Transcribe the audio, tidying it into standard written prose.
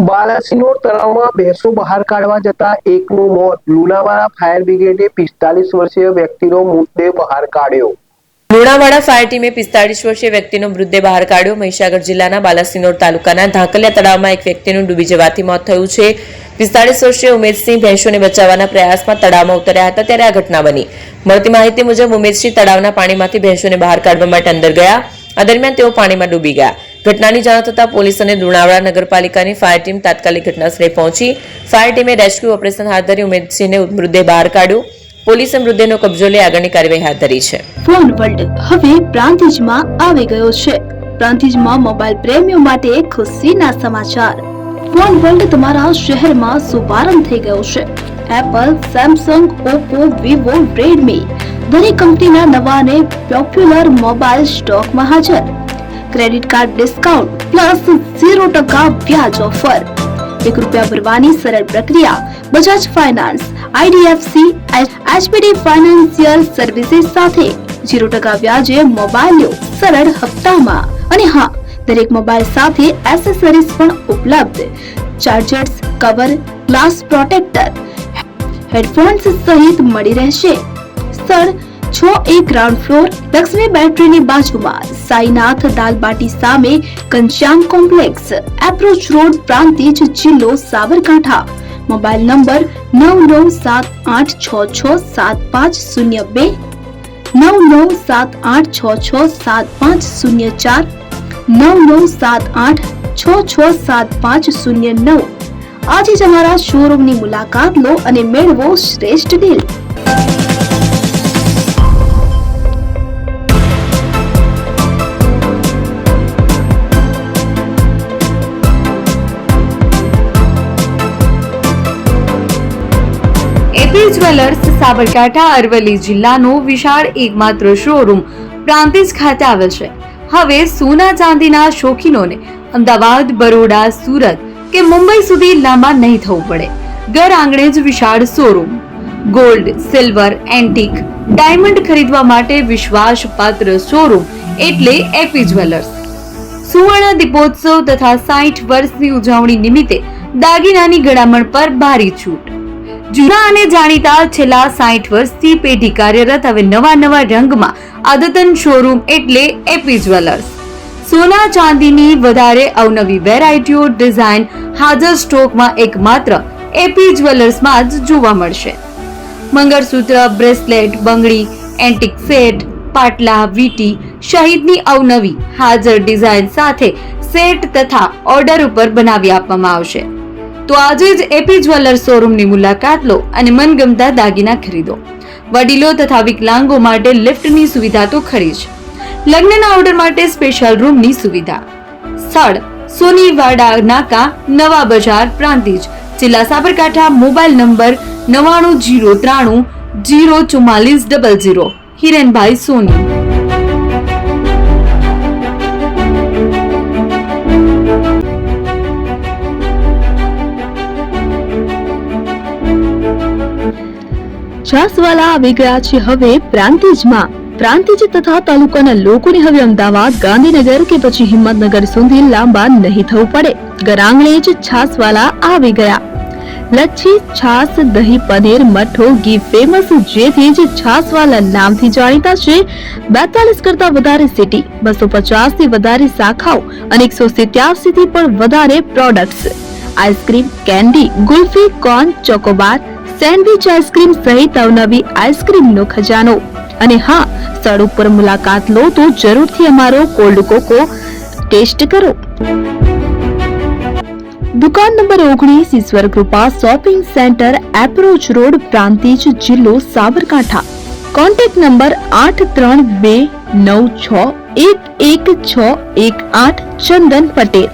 બાલાસિનોર તળાવમાં ભેંસો બહાર કાઢવા જતા એકનું મોત. લુણાવાડા ફાયર બ્રિગેડે 45 વર્ષીય વ્યક્તિનો મૃતદેહ બહાર કાઢ્યો. લુણાવાડા ફાયર ટીમે 45 વર્ષીય વ્યક્તિનો મૃતદેહ બહાર કાઢ્યો. મહીસાગર જિલ્લાના બાલાસિનોર તાલુકાના ધાકલિયા તળાવમાં એક વ્યક્તિનું ડૂબી જવાથી મોત થયું છે. 45 વર્ષીય ઉમેશસિંહ ભેંસોને બચાવવાના પ્રયાસમાં તળાવમાં ઉતર્યા હતા ત્યારે આ ઘટના બની. મળતી માહિતી મુજબ ઉમેશસિંહ તળાવના પાણીમાંથી ભેંસોને બહાર કાઢવા માટે અંદર ગયા. આ દરમિયાન તેઓ પાણીમાં ડૂબી ગયા. ઘટનાની જાણ થતાં પોલીસ અને લુણાવાડા નગરપાલિકાની ફાયર ટીમ તાત્કાલિક ઘટનાસ્થળે પહોંચી ફાયર ટીમે રેસ્ક્યુ ઓપરેશન હાથ ધરી ઉમેશસિંહને મૃતદેહ બહાર કાઢ્યો. પોલીસે મૃતદેહનો કબજો લઈ આગળની કાર્યવાહી હાથ ધરી છે. ફોન વર્લ્ડ હવે પ્રાંતિજમાં આવી ગયો છે. પ્રાંતિજમાં મોબાઈલ પ્રેમીઓ માટે ખુશીના સમાચાર. ફોન વર્લ્ડ તમારા શહેરમાં શુભારંભ થઈ ગયો છે. Apple, Samsung, Oppo, Vivo, Redmi દરેક કંપનીના નવા અને પોપ્યુલર મોબાઈલ સ્ટોકમાં હાજર. ક્રેડિટ કાર્ડ ડિસ્કાઉન્ટ પ્લસ 0% વ્યાજ ઓફર. ₹1 ભરવાની સરળ પ્રક્રિયા. Bajaj finance, IDFC, HPD financial services સાથે 0% વ્યાજે મોબાઈલ લો સરળ હપ્તામાં. અને હા, દરેક મોબાઈલ સાથે એસેસરીઝ પણ ઉપલબ્ધ. Chargers, cover, glass protractor, headphones સહિત મળી રહેશે. સ્થળ 6A ગ્રાઉન્ડ ફ્લોર, લક્ષ્મી બેટરીની બાજુમાં, સાઈનાથ દાલબાટી સામે, Ghanshyam complex, approach road, Prantij, જિલ્લો સાબરકાંઠા. Mobile number 9978667502, 9978667504, 9978667509. આજે જ અમારા શોરૂમની મુલાકાત લો અને મેળવો શ્રેષ્ઠ deal. AP jewellers Sabarkantha Aravalli જિલ્લાનો વિશાળ એકમાત્ર શોરૂમ પ્રાંતિજ ખાતે આવેલ છે. હવે સોના ચાંદીના શોખીનોને અમદાવાદ, બરોડા, સુરત કે મુંબઈ સુધી લાંબા નહીં થવું પડે. ઘર આંગણે જ વિશાળ showroom. Gold, silver, antique, diamond ખરીદવા માટે વિશ્વાસપાત્ર શોરૂમ એટલે એપી જ્વેલર્સ. સુવર્ણ દીપોત્સવ તથા 60 વર્ષની ઉજવણી નિમિત્તે દાગીનાની ગળામણ પર ભારી છૂટ. જૂના અને જાણીતા છેલ્લા 60 વર્ષથી પેઢી કાર્યરત હવે નવા રંગમાં અદ્યતન શોરૂમ એટલે એપી જ્વેલર્સ. સોના ચાંદીની વધારે અવનવી વેરાયટીઓ, ડિઝાઇન હાજર સ્ટોકમાં એકમાત્ર એપી જ્વેલર્સમાં જ જોવા મળશે. મંગળસૂત્ર, બ્રેસલેટ, બંગડી, એન્ટિક સેટ, પાટલા, વીટી સહિતની અવનવી હાજર ડિઝાઇન સાથે સેટ તથા ઓર્ડર ઉપર બનાવી આપવામાં આવશે. તો આજે જ એપી જ્વેલર્સ શોરૂમની મુલાકાત લો અને મનગમતા દાગીના ખરીદો. વડીલો તથા વિકલાંગો માટે લિફ્ટની સુવિધા તો ખરી જ. લગ્નના ઓર્ડર માટે સ્પેશિયલ રૂમની સુવિધા. સ્થળ સોનીવાડા નાકા, નવા બજાર, પ્રાંતિજ, જિલ્લા સાબરકાંઠા. Mobile number 9903304400. હિરેનભાઈ સોની. છાસવાલા આવી ગયા છે હવે પ્રાંતિજમાં. પ્રાંતિજ તથા તાલુકાના લોકોને હવે અમદાવાદ, ગાંધીનગર કે પછી હિંમતનગર સુધી લાંબા નહીં થવું પડે. ઘર આંગણે જ છાસવાલા આવી ગયા. લચ્છી, છાસ, દહીં, પનીર, મઠો, ઘી ફેમસ, જેથી જ છાસવાલા નામથી જાણીતા છે. 42 કરતા વધારે સિટી, 250 થી વધારે શાખાઓ અને 187 થી પણ વધારે products. Ice cream, candy, kulfi, corn, Chocobar, sandwich ice cream સહિત અવનવી આઈસ્ક્રીમનો ખજાનો. અને હા, સ્થળ ઉપર મુલાકાત લો તો જરૂરથી અમારો કોલ્ડ કોકો ટેસ્ટ કરો. દુકાન number 19, Ishwar Kripa shopping centre, approach road, Prantij, જિલ્લો સાબરકાંઠા. Contact number 8329611618. ચંદન પટેલ.